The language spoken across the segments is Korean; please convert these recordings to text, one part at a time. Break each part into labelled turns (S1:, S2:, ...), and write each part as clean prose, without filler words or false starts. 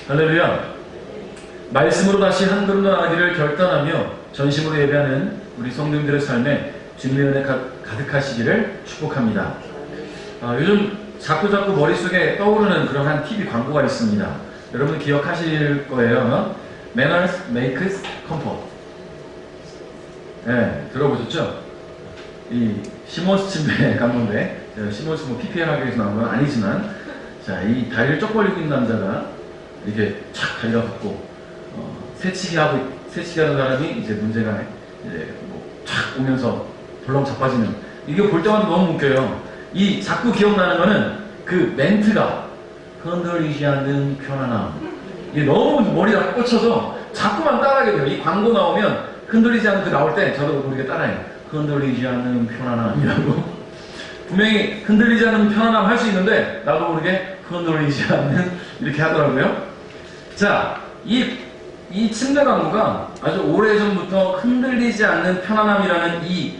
S1: 할렐루야. 말씀으로 다시 한 걸음 더 나아가기를 결단하며 전심으로 예배하는 우리 성도님들의 삶에 주님의 은혜 가득하시기를 축복합니다. 요즘 자꾸 머릿속에 떠오르는 그런 한 TV 광고가 있습니다. 여러분 기억하실 거예요. Manners makes comfort. 네, 들어보셨죠? 이 시몬스 침대 광고인데, 시몬스 PPL 하기 위해서 나온 건 아니지만, 자, 이 다리를 쩍 벌리고 있는 남자가 이렇게 착 달려붙고 새치기 하는 사람이 이제 문제가 이제 촥 오면서 덜렁 자빠지는, 이게 볼 때마다 너무 웃겨요. 이 자꾸 기억나는 거는 그 멘트가 흔들리지 않는 편안함. 이게 너무 머리가 꽂혀서 자꾸만 따라하게 돼요. 이 광고 나오면 흔들리지 않는 그 나올 때 저도 모르게 따라해요. 흔들리지 않는 편안함이라고. 분명히 흔들리지 않는 편안함 할 수 있는데 나도 모르게 흔들리지 않는 이렇게 하더라고요. 자, 이 침대 광고가 아주 오래전부터 흔들리지 않는 편안함이라는 이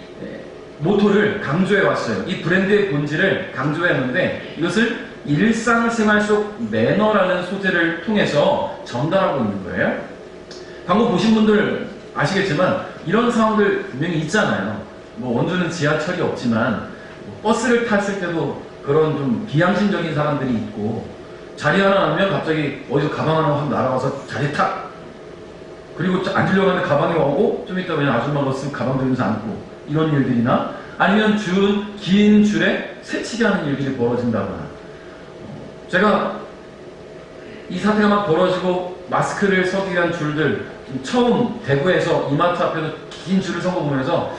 S1: 모토를 강조해 왔어요. 이 브랜드의 본질을 강조해 왔는데 이것을 일상생활 속 매너라는 소재를 통해서 전달하고 있는 거예요. 광고 보신 분들 아시겠지만 이런 상황들 분명히 있잖아요. 원주는 지하철이 없지만 버스를 탔을 때도 그런 좀 비양심적인 사람들이 있고, 자리 하나 나면 갑자기 어디서 가방 하나 확 날아가서 자리 탁, 그리고 앉으려고 하는데 가방이 오고 좀 이따 그냥 아줌마가 쓰면 가방 들면서 앉고, 이런 일들이나 아니면 긴 줄에 새치기 하는 일들이 벌어진다거나. 제가 이 사태가 막 벌어지고 마스크를 서기 위한 줄들, 처음 대구에서 이마트 앞에서 긴 줄을 선 거 보면서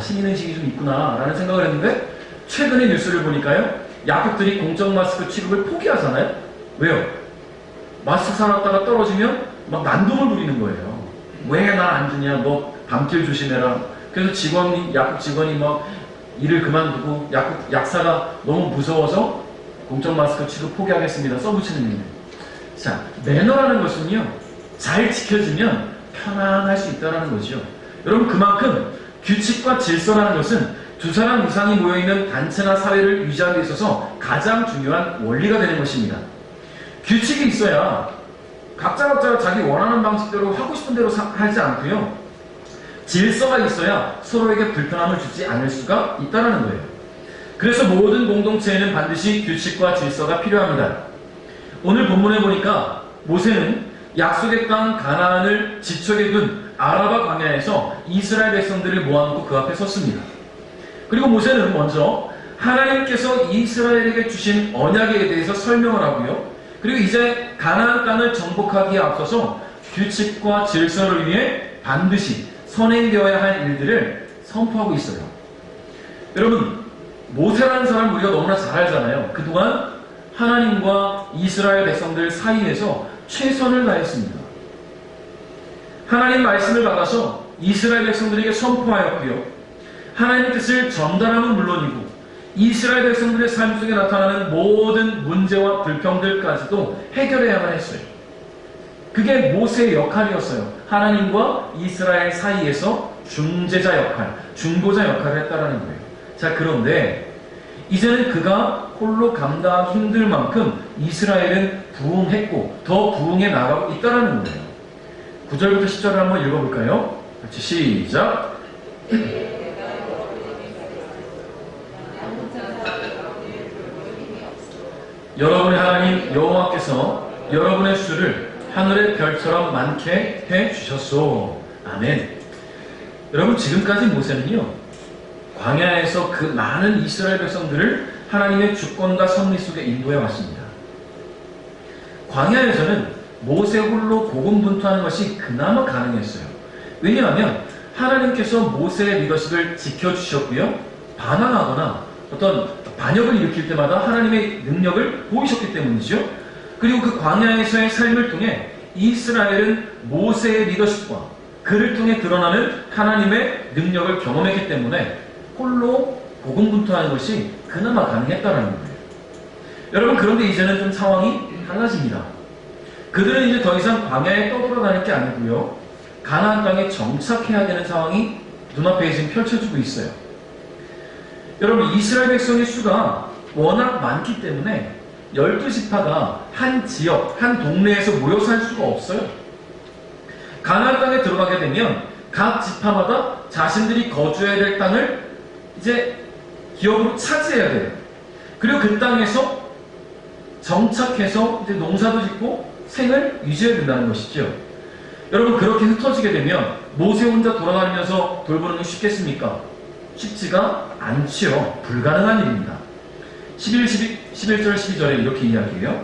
S1: 시민의식이 좀 있구나 라는 생각을 했는데, 최근에 뉴스를 보니까요, 약국들이 공적 마스크 취급을 포기하잖아요. 왜요? 마스크 사놨다가 떨어지면 막 난동을 부리는 거예요. 왜 나 안 주냐, 너 밤길 조심해라. 그래서 약국 직원이 막 일을 그만두고 약사가 너무 무서워서 공적 마스크 취급 포기하겠습니다 써붙이는 일이에요. 자, 매너라는 것은요, 잘 지켜지면 편안할 수 있다는 거죠. 여러분, 그만큼 규칙과 질서라는 것은 두 사람 이상이 모여있는 단체나 사회를 유지하기 위해 있어서 가장 중요한 원리가 되는 것입니다. 규칙이 있어야 각자가 자기 원하는 방식대로 하고 싶은 대로 하지 않고요, 질서가 있어야 서로에게 불편함을 주지 않을 수가 있다는 거예요. 그래서 모든 공동체에는 반드시 규칙과 질서가 필요합니다. 오늘 본문에 보니까 모세는 약속의 땅 가나안을 지척에 둔 아라바 광야에서 이스라엘 백성들을 모아놓고 그 앞에 섰습니다. 그리고 모세는 먼저 하나님께서 이스라엘에게 주신 언약에 대해서 설명을 하고요, 그리고 이제 가나안 땅을 정복하기에 앞서서 규칙과 질서를 위해 반드시 선행되어야 할 일들을 선포하고 있어요. 여러분, 모세라는 사람 우리가 너무나 잘 알잖아요. 그동안 하나님과 이스라엘 백성들 사이에서 최선을 다했습니다. 하나님 말씀을 받아서 이스라엘 백성들에게 선포하였고요, 하나님의 뜻을 전달함은 물론이고 이스라엘 백성들의 삶 속에 나타나는 모든 문제와 불평들까지도 해결해야만 했어요. 그게 모세의 역할이었어요. 하나님과 이스라엘 사이에서 중재자 역할, 중보자 역할을 했다라는 거예요. 자, 그런데 이제는 그가 홀로 감당하기 힘들 만큼 이스라엘은 부흥했고 더 부흥해 나가고 있다라는 거예요. 9절부터 10절을 한번 읽어볼까요? 같이 시작. 여러분의 하나님 여호와께서 여러분의 수를 하늘의 별처럼 많게 해주셨소. 아멘. 여러분, 지금까지 모세는요, 광야에서 그 많은 이스라엘 백성들을 하나님의 주권과 섭리 속에 인도해 왔습니다. 광야에서는 모세 홀로 고군분투하는 것이 그나마 가능했어요. 왜냐하면 하나님께서 모세의 리더십을 지켜주셨고요, 반항하거나 어떤 반역을 일으킬 때마다 하나님의 능력을 보이셨기 때문이죠. 그리고 그 광야에서의 삶을 통해 이스라엘은 모세의 리더십과 그를 통해 드러나는 하나님의 능력을 경험했기 때문에 홀로 고군분투하는 것이 그나마 가능했다는 거예요. 여러분, 그런데 이제는 좀 상황이 달라집니다. 그들은 이제 더 이상 광야에 떠돌아다닐 게 아니고요, 가나안 땅에 정착해야 되는 상황이 눈앞에 지금 펼쳐지고 있어요. 여러분, 이스라엘 백성의 수가 워낙 많기 때문에 12지파가 한 지역, 한 동네에서 모여 살 수가 없어요. 가나안 땅에 들어가게 되면 각 지파마다 자신들이 거주해야 될 땅을 이제 기업으로 차지해야 돼요. 그리고 그 땅에서 정착해서 이제 농사도 짓고 생을 유지해야 된다는 것이죠. 여러분, 그렇게 흩어지게 되면 모세 혼자 돌아다니면서 돌보는 건 쉽겠습니까? 쉽지가 않지요. 불가능한 일입니다. 11절 12절에 이렇게 이야기해요.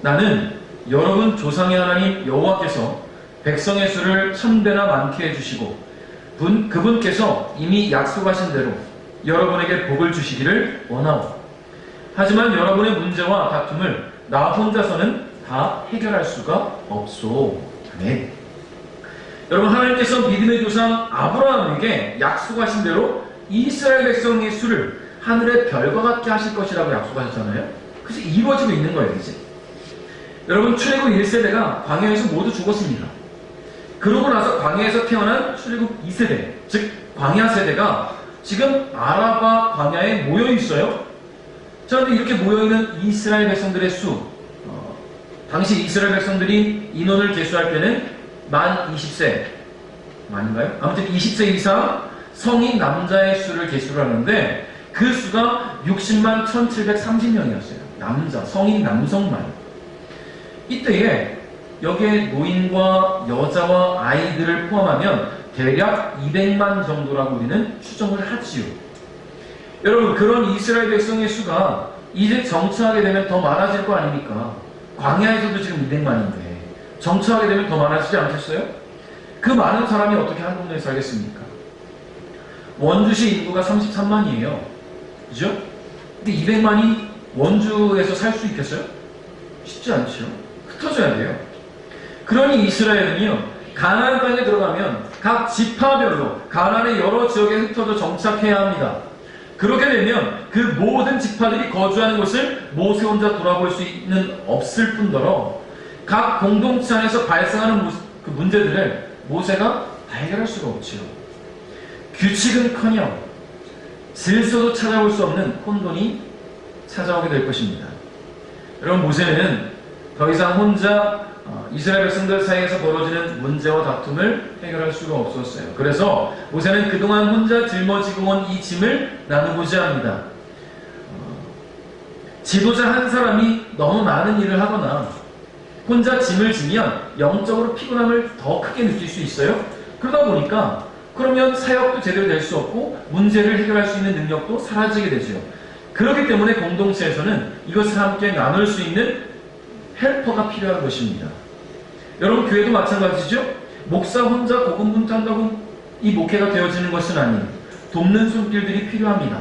S1: 나는 여러분 조상의 하나님 여호와께서 백성의 수를 1000배나 많게 해주시고 그분께서 이미 약속하신 대로 여러분에게 복을 주시기를 원하오. 하지만 여러분의 문제와 다툼을 나 혼자서는 다 해결할 수가 없소. 아멘. 여러분, 하나님께서 믿음의 조상 아브라함에게 약속하신 대로 이스라엘 백성의 수를 하늘의 별과 같게 하실 것이라고 약속하셨잖아요. 그래서 이루어지고 있는 거예요, 이제. 여러분, 출애굽 1세대가 광야에서 모두 죽었습니다. 그러고 나서 광야에서 태어난 출애굽 2세대, 즉 광야 세대가 지금 아라바 광야에 모여 있어요. 그런데 이렇게 모여있는 이스라엘 백성들의 수, 당시 이스라엘 백성들이 인원을 계수할 때는 만 20세, 아닌가요? 아무튼 20세 이상 성인 남자의 수를 계수를 하는데 그 수가 60만 1730명이었어요. 남자, 성인 남성만. 이때에 여기에 노인과 여자와 아이들을 포함하면 대략 200만 정도라고 우리는 추정을 하지요. 여러분, 그런 이스라엘 백성의 수가 이제 정착하게 되면 더 많아질 거 아닙니까? 광야에서도 지금 200만인데 정착하게 되면 더 많아지지 않겠어요? 그 많은 사람이 어떻게 한 동네에 살겠습니까? 원주시 인구가 33만이에요. 그죠? 근데 200만이 원주에서 살 수 있겠어요? 쉽지 않죠. 흩어져야 돼요. 그러니 이스라엘은요, 가나안 땅에 들어가면 각 지파별로 가나안의 여러 지역에 흩어져 정착해야 합니다. 그렇게 되면 그 모든 지파들이 거주하는 곳을 모세 혼자 돌아볼 수 있는 없을 뿐더러 각 공동체 안에서 발생하는 그 문제들을 모세가 다 해결할 수가 없지요. 규칙은커녕 질서도 찾아올 수 없는 혼돈이 찾아오게 될 것입니다. 여러분, 모세는 더 이상 혼자 이스라엘 백성들 사이에서 벌어지는 문제와 다툼을 해결할 수가 없었어요. 그래서 모세는 그동안 혼자 짊어지고 온 이 짐을 나누고자 합니다. 지도자 한 사람이 너무 많은 일을 하거나 혼자 짐을 지면 영적으로 피곤함을 더 크게 느낄 수 있어요. 그러다 보니까 그러면 사역도 제대로 될 수 없고 문제를 해결할 수 있는 능력도 사라지게 되죠. 그렇기 때문에 공동체에서는 이것을 함께 나눌 수 있는 헬퍼가 필요한 것입니다. 여러분, 교회도 마찬가지죠. 목사 혼자 고군분투한다고 이 목회가 되어지는 것은 아니에요. 돕는 손길들이 필요합니다.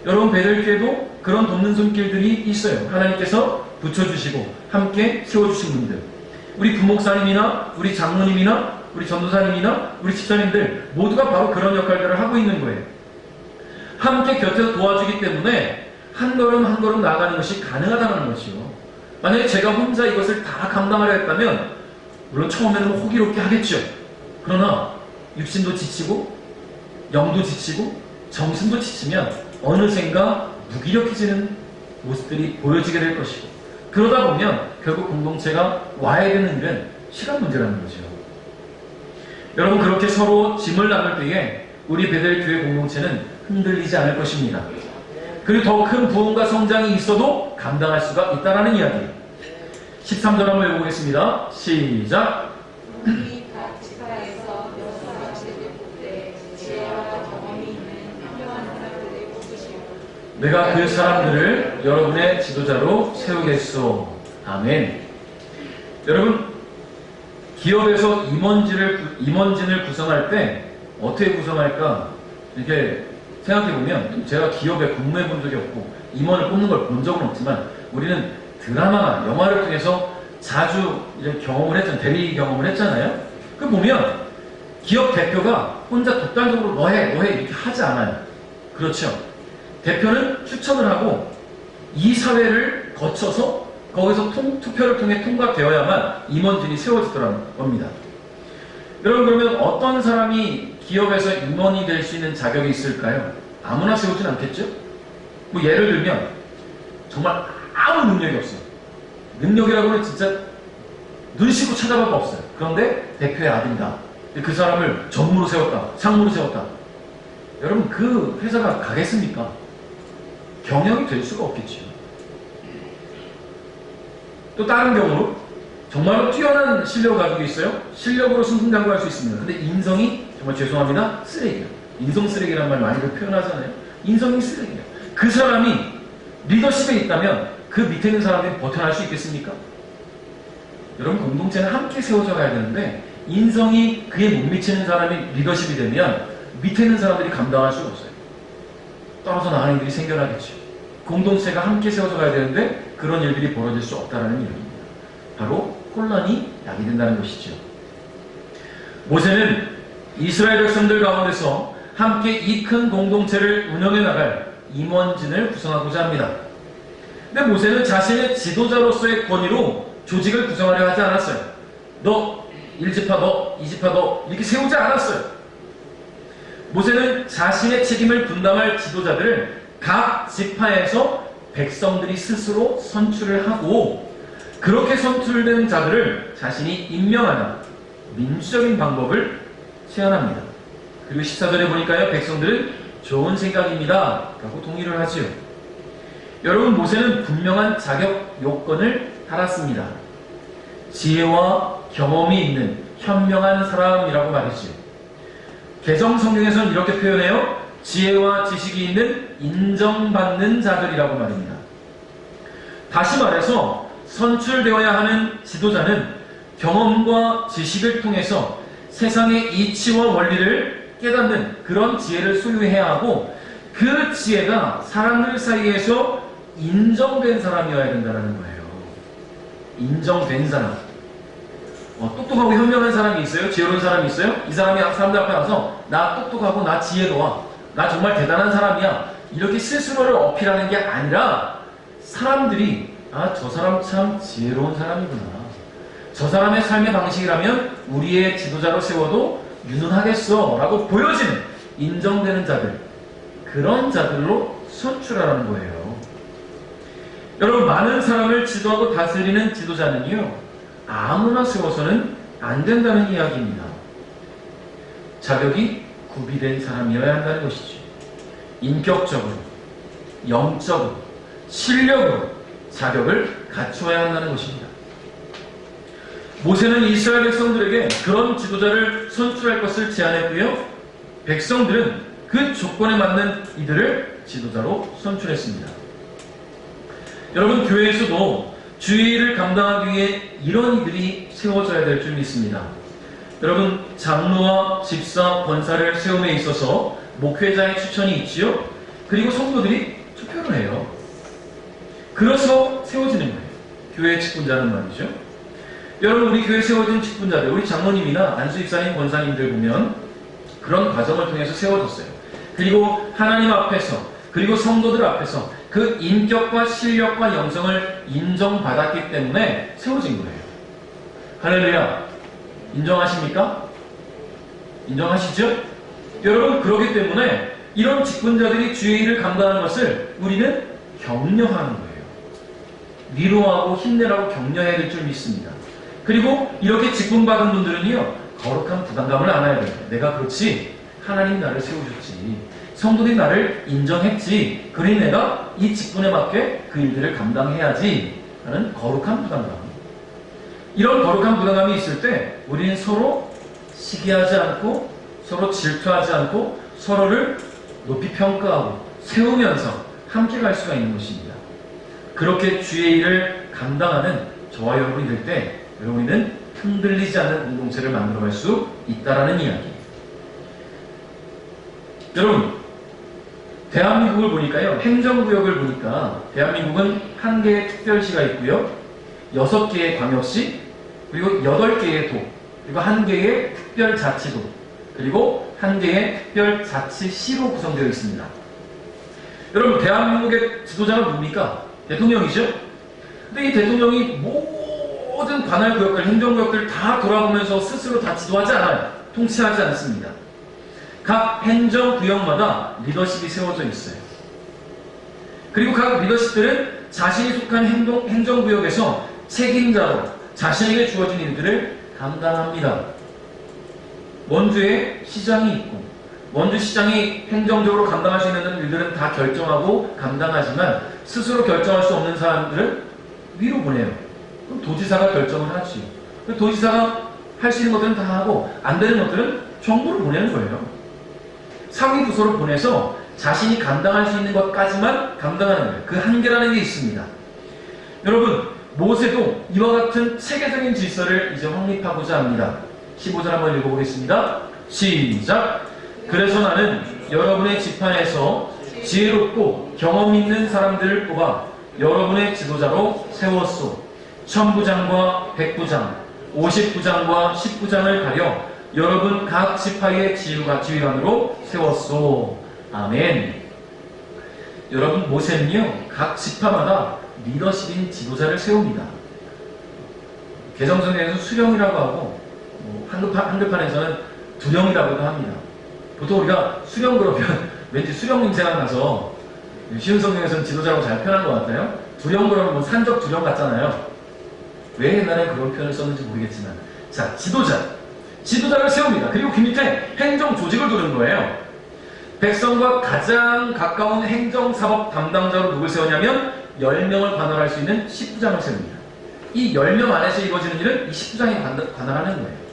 S1: 여러분, 베들교회도 그런 돕는 손길들이 있어요. 하나님께서 붙여주시고 함께 세워주신 분들, 우리 부목사님이나 우리 장로님이나 우리 전도사님이나 우리 집사님들 모두가 바로 그런 역할들을 하고 있는 거예요. 함께 곁에서 도와주기 때문에 한 걸음 한 걸음 나아가는 것이 가능하다는 것이요. 만약에 제가 혼자 이것을 다 감당하려 했다면 물론 처음에는 호기롭게 하겠죠. 그러나 육신도 지치고 영도 지치고 정신도 지치면 어느샌가 무기력해지는 모습들이 보여지게 될 것이고, 그러다 보면 결국 공동체가 와야 되는 일은 시간 문제라는 거죠. 여러분, 그렇게 서로 짐을 나눌 때에 우리 베델교회 공동체는 흔들리지 않을 것입니다. 그리고 더 큰 부흥과 성장이 있어도 감당할 수가 있다는 이야기. 13절 한번 읽어보겠습니다. 시작.
S2: 우리 각 지파에서 역사하시되 복되 지혜와 경험이 있는 현명한 사람들을 뽑으시고
S1: 내가 그 사람들을 여러분의 지도자로 세우겠소. 아멘. 여러분, 기업에서 임원진을 구성할 때 어떻게 구성할까? 이렇게 생각해보면, 제가 기업에 근무해 본 적이 없고 임원을 뽑는 걸 본 적은 없지만 우리는 드라마나 영화를 통해서 자주 이제 경험을 했잖아요. 대리 경험을 했잖아요. 그 보면 기업 대표가 혼자 독단적으로 너 해 이렇게 하지 않아요. 그렇죠. 대표는 추천을 하고 이 사회를 거쳐서 거기서 투표를 통해 통과되어야만 임원진이 세워지더라는 겁니다. 여러분, 그러면 어떤 사람이 기업에서 임원이 될 수 있는 자격이 있을까요? 아무나 세우진 않겠죠? 뭐 예를 들면 정말 아무 능력이 없어요. 능력이라고는 진짜 눈 씻고 찾아봐도 없어요. 그런데 대표의 아들이다. 그 사람을 전무로 세웠다. 상무로 세웠다. 여러분 그 회사가 가겠습니까? 경영이 될 수가 없겠죠. 또 다른 경우로 정말로 뛰어난 실력을 가지고 있어요. 실력으로 승승장구할 수 있습니다. 근데 인성이 정말 죄송합니다. 쓰레기야. 인성 쓰레기라는 말 많이들 표현하잖아요. 인성이 쓰레기야. 그 사람이 리더십에 있다면 그 밑에 있는 사람들이 버텨날 수 있겠습니까? 여러분 공동체는 함께 세워져 가야 되는데 인성이 그에 못 미치는 사람이 리더십이 되면 밑에 있는 사람들이 감당할 수가 없어요. 떨어져 나가는 일이 생겨나겠죠. 공동체가 함께 세워져 가야 되는데 그런 일들이 벌어질 수 없다는 이야기입니다. 바로 혼란이 야기된다는 것이죠. 모세는 이스라엘 백성들 가운데서 함께 이 큰 공동체를 운영해 나갈 임원진을 구성하고자 합니다. 근데 모세는 자신의 지도자로서의 권위로 조직을 구성하려 하지 않았어요. 너 1지파 너 2지파 너 이렇게 세우지 않았어요. 모세는 자신의 책임을 분담할 지도자들을 각 지파에서 백성들이 스스로 선출을 하고 그렇게 선출된 자들을 자신이 임명하는 민주적인 방법을 제안합니다. 그리고 14절에 보니까요. 백성들은 좋은 생각입니다 라고 동의를 하지요. 여러분 모세는 분명한 자격 요건을 달았습니다. 지혜와 경험이 있는 현명한 사람이라고 말이지요. 개정 성경에서는 이렇게 표현해요. 지혜와 지식이 있는 인정받는 자들이라고 말입니다. 다시 말해서 선출되어야 하는 지도자는 경험과 지식을 통해서 세상의 이치와 원리를 깨닫는 그런 지혜를 소유해야 하고 그 지혜가 사람들 사이에서 인정된 사람이어야 된다는 거예요. 인정된 사람. 똑똑하고 현명한 사람이 있어요? 지혜로운 사람이 있어요? 이 사람이 사람들 앞에 와서 나 똑똑하고 나 지혜로워. 나 정말 대단한 사람이야. 이렇게 스스로를 어필하는 게 아니라 사람들이 저 사람 참 지혜로운 사람이구나. 저 사람의 삶의 방식이라면 우리의 지도자로 세워도 유능하겠어 라고 보여지는 인정되는 자들, 그런 자들로 선출하라는 거예요. 여러분 많은 사람을 지도하고 다스리는 지도자는요 아무나 세워서는 안 된다는 이야기입니다. 자격이 구비된 사람이어야 한다는 것이죠. 인격적으로, 영적으로, 실력으로 자격을 갖추어야 한다는 것입니다. 모세는 이스라엘 백성들에게 그런 지도자를 선출할 것을 제안했고요. 백성들은 그 조건에 맞는 이들을 지도자로 선출했습니다. 여러분 교회에서도 주의를 감당하기 위해 이런 이들이 세워져야 될 줄 믿습니다. 여러분 장로와 집사, 권사를 세움에 있어서 목회자의 추천이 있지요. 그리고 성도들이 투표를 해요. 그래서 세워지는 거예요. 교회의 직분자는 말이죠. 여러분 우리 교회에 세워진 직분자들, 우리 장로님이나 안수집사님, 권사님들 보면 그런 과정을 통해서 세워졌어요. 그리고 하나님 앞에서 그리고 성도들 앞에서 그 인격과 실력과 영성을 인정받았기 때문에 세워진 거예요. 할렐루야. 인정하십니까? 인정하시죠? 여러분 그렇기 때문에 이런 직분자들이 주의 일을 감당하는 것을 우리는 격려하는 거예요. 위로하고 힘내라고 격려해야 될 줄 믿습니다. 그리고 이렇게 직분받은 분들은요 거룩한 부담감을 안아야 돼요. 내가 그렇지 하나님 나를 세우셨지, 성도들이 나를 인정했지, 그러니 내가 이 직분에 맞게 그 일들을 감당해야지 하는 거룩한 부담감. 이런 거룩한 부담감이 있을 때 우리는 서로 시기하지 않고 서로 질투하지 않고 서로를 높이 평가하고 세우면서 함께 갈 수가 있는 것입니다. 그렇게 주의 일을 감당하는 저와 여러분이 될 때 우리는 흔들리지 않는 공동체를 만들어갈 수 있다라는 이야기. 여러분 대한민국을 보니까요, 행정구역을 보니까 대한민국은 1개의 특별시가 있고요, 6개의 광역시, 그리고 8개의 도, 그리고 1개의 특별자치도, 그리고 1개의 특별자치시로 구성되어 있습니다. 여러분 대한민국의 지도자가 누굽니까? 대통령이죠? 근데 이 대통령이 모든 관할구역들, 행정구역들을 다 돌아보면서 스스로 다 지도하지 않아요. 통치하지 않습니다. 각 행정구역마다 리더십이 세워져 있어요. 그리고 각 리더십들은 자신이 속한 행정구역에서 책임자로 자신에게 주어진 일들을 감당합니다. 원주에 시장이 있고 원주 시장이 행정적으로 감당할 수 있는 일들은 다 결정하고 감당하지만 스스로 결정할 수 없는 사람들은 위로 보내요. 그럼 도지사가 결정을 하지. 도지사가 할 수 있는 것들은 다 하고 안 되는 것들은 정부를 보내는 거예요. 상위 부서로 보내서 자신이 감당할 수 있는 것까지만 감당하는 거예요. 그 한계라는 게 있습니다. 여러분, 모세도 이와 같은 체계적인 질서를 이제 확립하고자 합니다. 15절 한번 읽어보겠습니다. 시작! 그래서 나는 여러분의 집안에서 지혜롭고 경험 있는 사람들을 뽑아 여러분의 지도자로 세웠소. 1000부장과 100부장, 50부장과 10부장을 가려 여러분 각 지파의 지휘관으로 세웠소. 아멘. 여러분, 모세는요, 각 지파마다 리더십인 지도자를 세웁니다. 개정성경에서 수령이라고 하고 한글판에서는 두령이라고도 합니다. 보통 우리가 수령 그러면 왠지 수령님 생각나서 쉬운 성경에서는 지도자라고 잘 표현한 것 같아요. 두령 그러면 뭐 산적 두령 같잖아요. 왜 옛날에 그런 표현을 썼는지 모르겠지만, 자, 지도자를 세웁니다. 그리고 그 밑에 행정 조직을 두는 거예요. 백성과 가장 가까운 행정사법 담당자로 누굴 세우냐면 10명을 관할할 수 있는 10부장을 세웁니다. 이 10명 안에서 이루어지는 일은 이 10부장이 관할하는 거예요.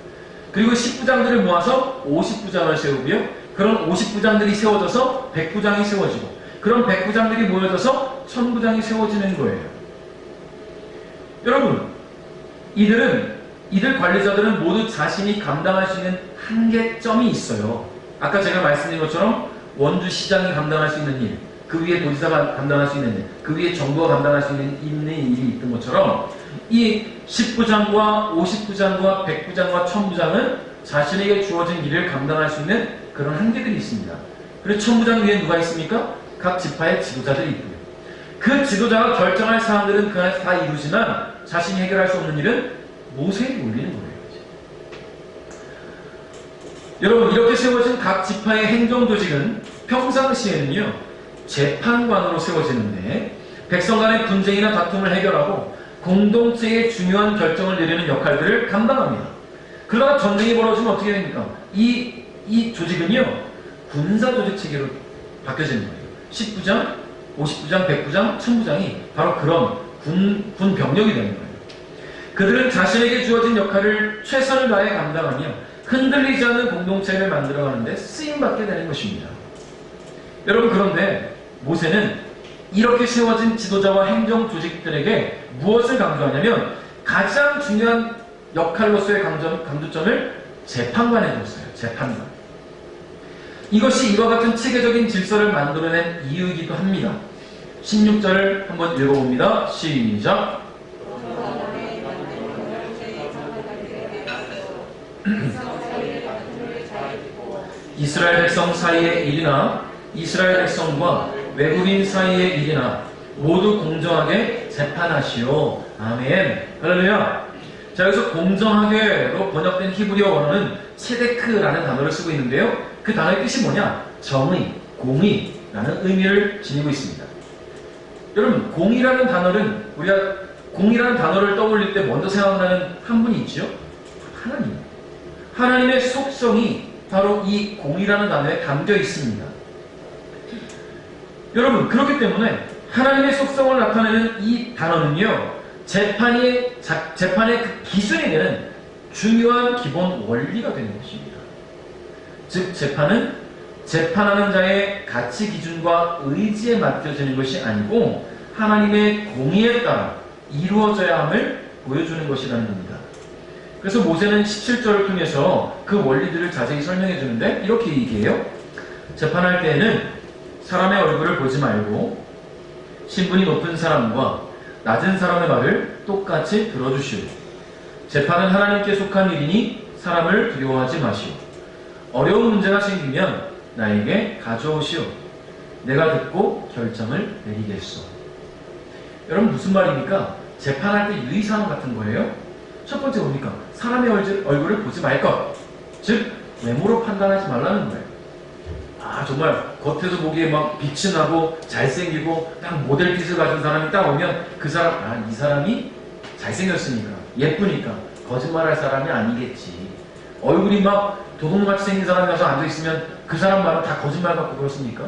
S1: 그리고 10부장들을 모아서 50부장을 세우고요. 그런 50부장들이 세워져서 100부장이 세워지고, 그런 100부장들이 모여져서 1000부장이 세워지는 거예요. 여러분, 이들 관리자들은 모두 자신이 감당할 수 있는 한계점이 있어요. 아까 제가 말씀드린 것처럼 원주 시장이 감당할 수 있는 일, 그 위에 도지사가 감당할 수 있는 일, 그 위에 정부가 감당할 수 있는 일이 있던 것처럼 이 10부장과 50부장과 100부장과 1000부장은 자신에게 주어진 일을 감당할 수 있는 그런 한계들이 있습니다. 그리고 1000부장 위에 누가 있습니까? 각 지파의 지도자들이 있고요. 그 지도자가 결정할 사항들은 그 안에서 다 이루지만 자신이 해결할 수 없는 일은 모세에게 올리는 거예요. 여러분, 이렇게 세워진 각 지파의 행정조직은 평상시에는요, 재판관으로 세워지는데 백성 간의 분쟁이나 다툼을 해결하고 공동체의 중요한 결정을 내리는 역할들을 감당합니다. 그러다가 전쟁이 벌어지면 어떻게 됩니까? 이 조직은요, 군사조직 체계로 바뀌어지는 거예요. 10부장, 50부장, 100부장, 1000부장이 바로 그런 군 병력이 되는 거예요. 그들은 자신에게 주어진 역할을 최선을 다해 감당하며 흔들리지 않는 공동체를 만들어가는데 쓰임받게 되는 것입니다. 여러분, 그런데 모세는 이렇게 세워진 지도자와 행정 조직들에게 무엇을 강조하냐면 가장 중요한 역할로서의 강조점을 재판관에 뒀어요. 재판관. 이것이 이와 같은 체계적인 질서를 만들어낸 이유이기도 합니다. 16절을 한번 읽어봅니다. 시작! 이스라엘 백성 사이의 일이나 이스라엘 백성과 외국인 사이의 일이나 모두 공정하게 재판하시오. 아멘. 할렐루야. 자, 여기서 공정하게로 번역된 히브리어 원어는 체데크라는 단어를 쓰고 있는데요. 그 단어의 뜻이 뭐냐? 정의, 공의라는 의미를 지니고 있습니다. 여러분, 공의라는 단어는 우리가 공의라는 단어를 떠올릴 때 먼저 생각나는 한 분이 있죠? 하나님. 하나님의 속성이 바로 이 공의라는 단어에 담겨 있습니다. 여러분, 그렇기 때문에 하나님의 속성을 나타내는 이 단어는요, 재판의 그 기준이 되는 중요한 기본 원리가 되는 것입니다. 즉, 재판은 재판하는 자의 가치 기준과 의지에 맡겨지는 것이 아니고 하나님의 공의에 따라 이루어져야 함을 보여주는 것이라는 겁니다. 그래서 모세는 17절을 통해서 그 원리들을 자세히 설명해 주는데 이렇게 얘기해요. 재판할 때에는 사람의 얼굴을 보지 말고 신분이 높은 사람과 낮은 사람의 말을 똑같이 들어주시오. 재판은 하나님께 속한 일이니 사람을 두려워하지 마시오. 어려운 문제가 생기면 나에게 가져오시오. 내가 듣고 결정을 내리겠소. 여러분, 무슨 말입니까? 재판할 때 유의사항 같은 거예요. 첫 번째 뭡니까? 사람의 얼굴을 보지 말 것. 즉, 외모로 판단하지 말라는 거예요. 아, 정말 겉에서 보기에 막 빛이 나고 잘생기고 딱 모델빛을 가진 사람이 딱 오면 그 사람, 아, 이 사람이 잘생겼으니까, 예쁘니까 거짓말할 사람이 아니겠지. 얼굴이 막 도둑같이 생긴 사람이 가서 앉아있으면 그 사람 말은 다 거짓말 같고 그렇습니까?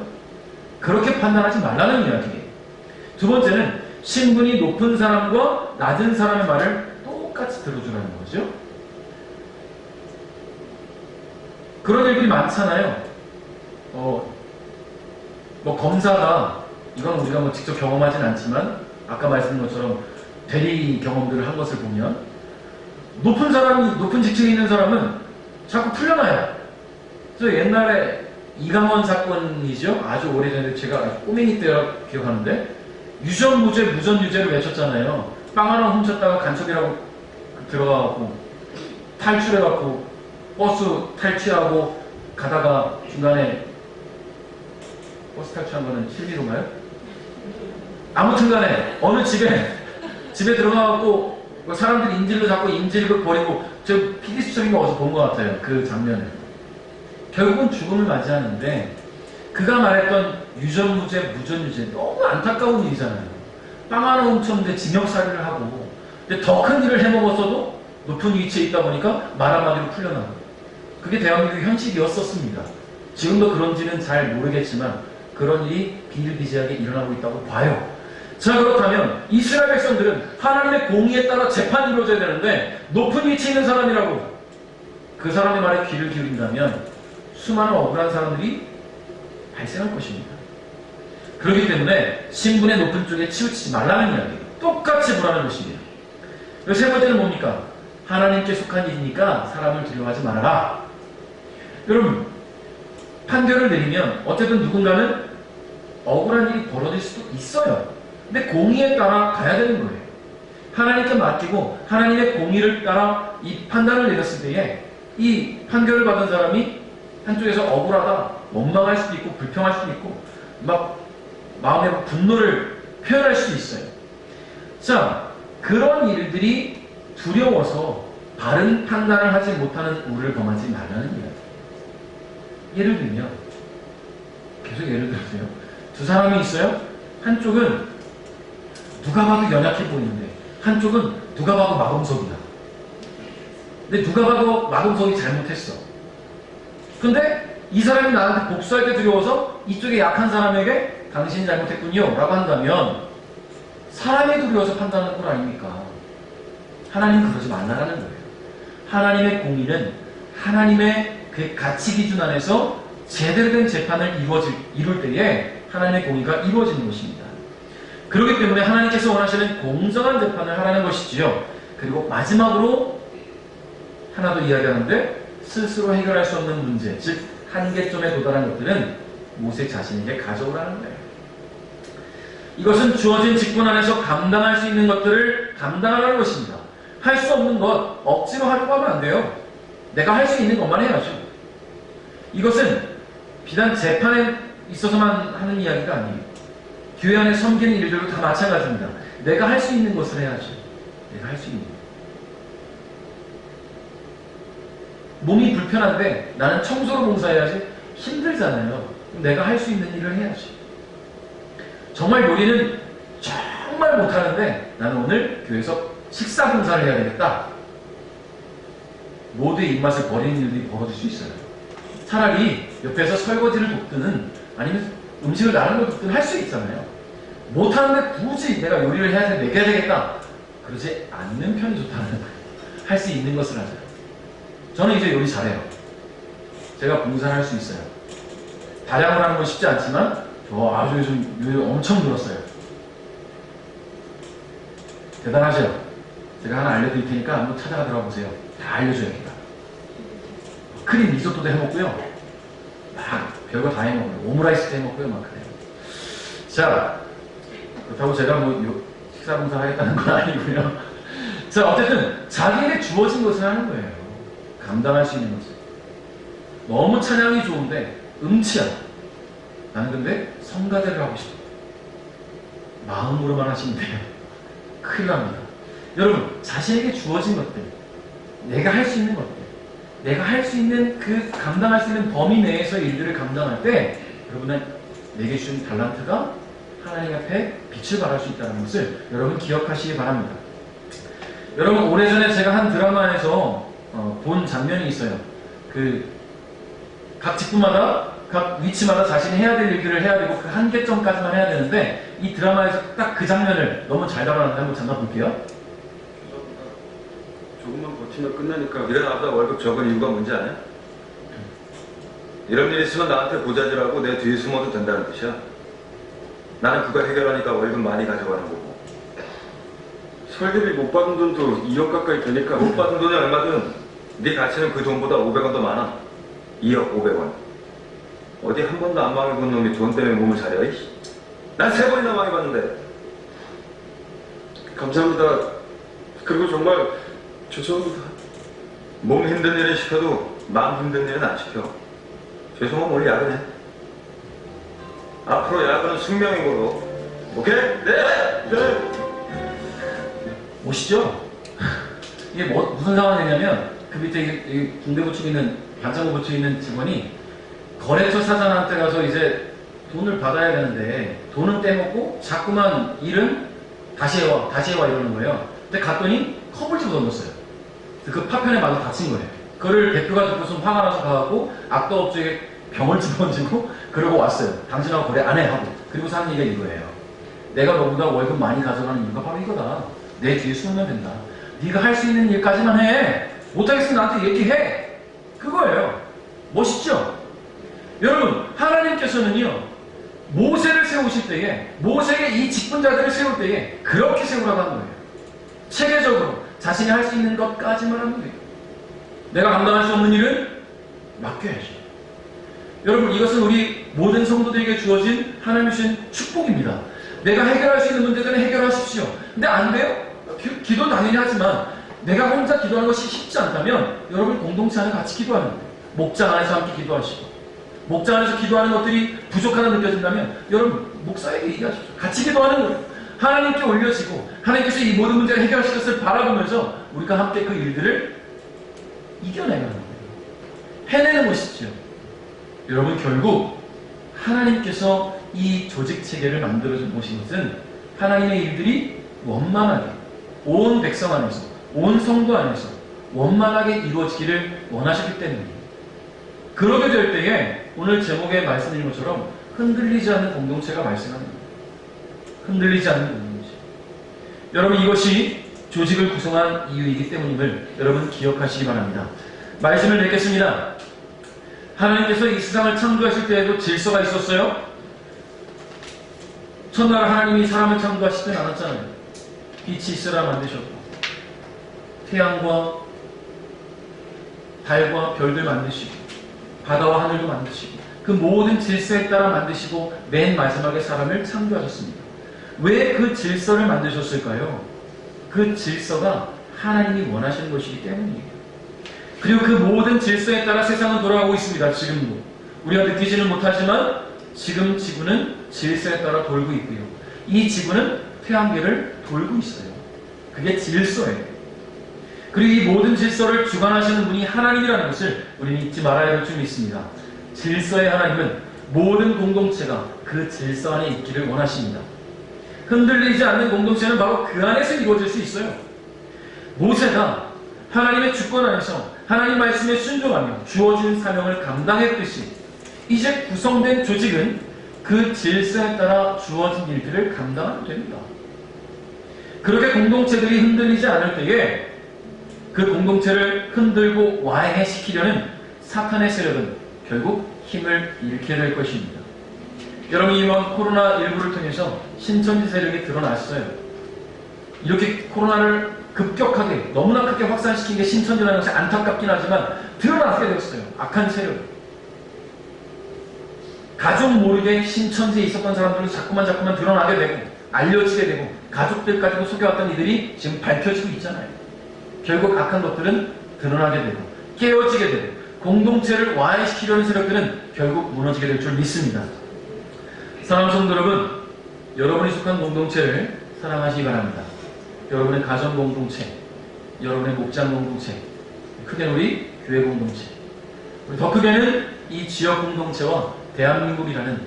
S1: 그렇게 판단하지 말라는 이야기예요. 두 번째는 신분이 높은 사람과 낮은 사람의 말을 똑같이 들어주라는 거죠. 그런 일들이 많잖아요. 뭐 검사가, 이건 우리가 뭐 직접 경험하진 않지만 아까 말씀드린 것처럼 대리 경험들을 한 것을 보면 높은 사람이, 높은 직책에 있는 사람은 자꾸 풀려나요. 그래서 옛날에 이강원 사건이죠. 아주 오래전에 제가 아주 꼬맹이 때 기억하는데 유전무죄 무전유죄를 외쳤잖아요. 빵 하나 훔쳤다가 간첩이라고 들어가고 탈출해갖고 버스 탈취하고 가다가 중간에 버스 탈취한 거는 실비로인가요? 아무튼 간에 어느 집에 들어가갖고 사람들이 인질로 잡고 인질극 벌이고 저 PD 수첩인가 어디서 본 것 같아요. 그 장면을. 결국은 죽음을 맞이하는데 그가 말했던 유전무죄 무전유죄 너무 안타까운 일이잖아요. 빵 하나 훔쳤는데 징역살이를 하고 근데 더 큰 일을 해먹었어도 높은 위치에 있다 보니까 말 한마디로 풀려나고 그게 대한민국의 현실이었었습니다. 지금도 그런지는 잘 모르겠지만 그런 일이 비일비재하게 일어나고 있다고 봐요. 자, 그렇다면 이스라엘 백성들은 하나님의 공의에 따라 재판이 이루어져야 되는데 높은 위치에 있는 사람이라고 그 사람의 말에 귀를 기울인다면 수많은 억울한 사람들이 발생할 것입니다. 그렇기 때문에 신분의 높은 쪽에 치우치지 말라는 이야기 똑같이 보라는 것입니다. 그리고 세 번째는 뭡니까? 하나님께 속한 일이니까 사람을 두려워하지 말아라. 여러분, 판결을 내리면 어쨌든 누군가는 억울한 일이 벌어질 수도 있어요. 근데 공의에 따라 가야 되는 거예요. 하나님께 맡기고 하나님의 공의를 따라 이 판단을 내렸을 때에 이 판결을 받은 사람이 한쪽에서 억울하다, 원망할 수도 있고 불평할 수도 있고 막 마음의 분노를 표현할 수도 있어요. 자, 그런 일들이 두려워서 바른 판단을 하지 못하는 우를 범하지 말라는 이야기. 예를 들면 계속 예를 들어서요. 두 사람이 있어요. 한쪽은 누가 봐도 연약해 보이는데 한쪽은 누가 봐도 마금석이다. 근데 누가 봐도 마금석이 잘못했어. 근데 이 사람이 나한테 복수할 때 두려워서 이쪽에 약한 사람에게 당신이 잘못했군요 라고 한다면 사람이 두려워서 판단하는 건 아닙니까? 하나님은 그러지 말라라는 거예요. 하나님의 공의는 하나님의 그 가치 기준 안에서 제대로 된 재판을 이룰 때에 하나님의 공의가 이루어지는 것입니다. 그렇기 때문에 하나님께서 원하시는 공정한 재판을 하라는 것이지요. 그리고 마지막으로 하나 더 이야기하는데 스스로 해결할 수 없는 문제, 즉 한계점에 도달한 것들은 모세 자신에게 가져오라는 거예요. 이것은 주어진 직분 안에서 감당할 수 있는 것들을 감당하라는 것입니다. 할 수 없는 것 억지로 하려고 하면 안 돼요. 내가 할 수 있는 것만 해야죠. 이것은 비단 재판에 있어서만 하는 이야기가 아니에요. 교회 안에 섬기는 일들도 다 마찬가지입니다. 내가 할 수 있는 것을 해야죠. 내가 할 수 있는 것. 몸이 불편한데 나는 청소로 봉사해야지 힘들잖아요. 그럼 내가 할 수 있는 일을 해야지. 정말 요리는 정말 못하는데 나는 오늘 교회에서 식사 봉사를 해야 되겠다. 모두의 입맛을 버리는 일들이 벌어질 수 있어요. 차라리 옆에서 설거지를 돕든 아니면 음식을 나르는 걸 돕든 할 수 있잖아요. 못하는데 굳이 내가 요리를 해야 돼, 먹여야 되겠다. 그러지 않는 편이 좋다는 거예요. 할 수 있는 것을 하자. 저는 이제 요리 잘해요. 제가 봉사를 할 수 있어요. 다량을 하는 건 쉽지 않지만 저 아주 요즘 요리 엄청 늘었어요. 대단하죠? 제가 하나 알려드릴 테니까 한번 찾아가 들어가 보세요. 다 알려줘야겠다. 크림 리조또도 해먹고요. 막 별거 다 해먹어요. 오므라이스도 해먹고요. 막 그래요. 자, 그렇다고 제가 뭐 식사 봉사 하겠다는 건 아니고요. 자, 어쨌든 자기에게 주어진 것을 하는 거예요. 감당할 수 있는 것을. 너무 찬양이 좋은데 음치야. 나는 근데 성가대를 하고 싶어. 마음으로만 하시면 돼요. 큰일 납니다. 여러분, 자신에게 주어진 것들, 내가 할 수 있는 것들, 내가 할 수 있는 그 감당할 수 있는 범위 내에서 일들을 감당할 때 내게 주신 달란트가 하나님 앞에 빛을 발할 수 있다는 것을 여러분 기억하시기 바랍니다. 여러분, 오래전에 제가 한 드라마에서 본 장면이 있어요. 각 직분마다, 각 위치마다 자신이 해야 될 일들을 해야 되고 그 한계점까지만 해야 되는데, 이 드라마에서 딱 그 장면을 너무 잘 다뤄놨는데 한번 잠깐 볼게요.
S3: 조금만 버티면 끝나니까.
S4: 일어나보다 월급 적은 이유가 뭔지 아냐? 이런 일 있으면 나한테 보자질하고 내 뒤에 숨어도 된다는 뜻이야. 나는 그거 해결하니까 월급 많이 가져가는 거고.
S3: 설계비 못 받은 돈도 2억 가까이 되니까.
S4: 못 받은 돈이 얼마든 네 가치는 그 돈보다 500원 더 많아. 2억 500원. 어디 한 번도 안 망해본 놈이 돈 때문에 몸을 사려? 난 3번이나 망해봤는데.
S3: 감사합니다. 그리고 정말 죄송합니다.
S4: 몸 힘든 일은 시켜도 마음 힘든 일은 안 시켜. 죄송하면 오늘 야근해. 앞으로 야근은 숙명이고. 오케이? 네!
S1: 보시죠? 이게 무슨 상황이냐면, 그 밑에 이 군대 부축 있는, 반창고 부축 있는 직원이 거래처 사장한테 가서 이제 돈을 받아야 되는데, 돈은 떼먹고 자꾸만 일은 다시 해와 이러는 거예요. 근데 갔더니 컵을 집어 던졌어요. 그 파편에 맞아 다친 거예요. 그거를 대표가 듣고서 화가 나서 가고 악덕업주에게 병을 집어던지고 그러고 왔어요. 당신하고 거래 안 해 하고. 그리고 한 얘기가 이거예요. 내가 너보다 월급 많이 가져가는 이유가 바로 이거다. 내 뒤에 숨으면 된다. 네가 할 수 있는 일까지만 해. 못하겠으면 나한테 얘기해. 그거예요. 멋있죠? 여러분, 하나님께서는요, 모세를 세우실 때에, 모세의 이 직분자들을 세울 때에 그렇게 세우라고 한 거예요. 체계적으로 자신이 할 수 있는 것까지만 하면 돼요. 내가 감당할 수 없는 일은 맡겨야죠. 여러분, 이것은 우리 모든 성도들에게 주어진 하나님 주신 축복입니다. 내가 해결할 수 있는 문제들은 해결하십시오. 근데 안 돼요? 기도 당연히 하지만 내가 혼자 기도하는 것이 쉽지 않다면 여러분 공동체 안에 같이 기도하는 거예요. 목장 안에서 함께 기도하시고, 목장 안에서 기도하는 것들이 부족하다 느껴진다면 여러분 목사에게 얘기하십시오. 같이 기도하는 거예요. 하나님께 올려지고 하나님께서 이 모든 문제를 해결하실 것을 바라보면서 우리가 함께 그 일들을 이겨내는 거예요. 해내는 것이죠. 여러분, 결국 하나님께서 이 조직 체계를 만들어 놓으신 것은 하나님의 일들이 원만하게 온 백성 안에서, 온 성도 안에서 원만하게 이루어지기를 원하셨기 때문입니다. 그러게 될 때에 오늘 제목에 말씀드린 것처럼 흔들리지 않는 공동체가 발생합니다. 흔들리지 않는 공동체. 여러분, 이것이 조직을 구성한 이유이기 때문임을 여러분 기억하시기 바랍니다. 말씀을 맺겠습니다. 하나님께서 이 세상을 창조하실 때에도 질서가 있었어요? 첫날 하나님이 사람을 창조하시진 않았잖아요. 빛이 있으라 만드셨고, 태양과 달과 별들 만드시고, 바다와 하늘도 만드시고, 그 모든 질서에 따라 만드시고 맨 마지막에 사람을 창조하셨습니다. 왜 그 질서를 만드셨을까요? 그 질서가 하나님이 원하시는 것이기 때문이에요. 그리고 그 모든 질서에 따라 세상은 돌아가고 있습니다. 지금도. 우리가 느끼지는 못하지만 지금 지구는 질서에 따라 돌고 있고요. 이 지구는 태양계를 돌고 있어요. 그게 질서예요. 그리고 이 모든 질서를 주관하시는 분이 하나님이라는 것을 우리는 잊지 말아야 할 줄 믿습니다. 질서의 하나님은 모든 공동체가 그 질서 안에 있기를 원하십니다. 흔들리지 않는 공동체는 바로 그 안에서 이루어질 수 있어요. 모세가 하나님의 주권 안에서 하나님 말씀에 순종하며 주어진 사명을 감당했듯이 이제 구성된 조직은 그 질서에 따라 주어진 일들을 감당하면 됩니다. 그렇게 공동체들이 흔들리지 않을 때에 그 공동체를 흔들고 와해시키려는 사탄의 세력은 결국 힘을 잃게 될 것입니다. 여러분, 이번 코로나19를 통해서 신천지 세력이 드러났어요. 이렇게 코로나를 급격하게 너무나 크게 확산시킨 게 신천지라는 것이 안타깝긴 하지만 드러나게 되었어요. 악한 세력. 가족 모르게 신천지에 있었던 사람들은 자꾸만 드러나게 되고 알려지게 되고 가족들까지도 속여왔던 이들이 지금 밝혀지고 있잖아요. 결국 악한 것들은 드러나게 되고 깨어지게 되고 공동체를 와해시키려는 세력들은 결국 무너지게 될 줄 믿습니다. 사랑하는 성도 여러분, 여러분이 속한 공동체를 사랑하시기 바랍니다. 여러분의 가정 공동체, 여러분의 목장 공동체, 크게는 우리 교회 공동체, 더 크게는 이 지역 공동체와 대한민국이라는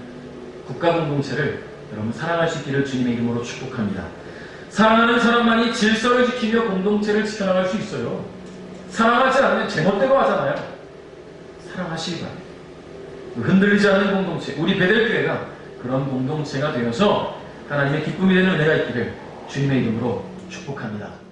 S1: 국가 공동체를 여러분 사랑할 수 있기를 주님의 이름으로 축복합니다. 사랑하는 사람만이 질서를 지키며 공동체를 지켜나갈 수 있어요. 사랑하지 않으면 제멋대로 하잖아요. 사랑하시기 바랍니다. 흔들리지 않는 공동체, 우리 베델교회가 그런 공동체가 되어서 하나님의 기쁨이 되는 은혜가 있기를 주님의 이름으로 축복합니다.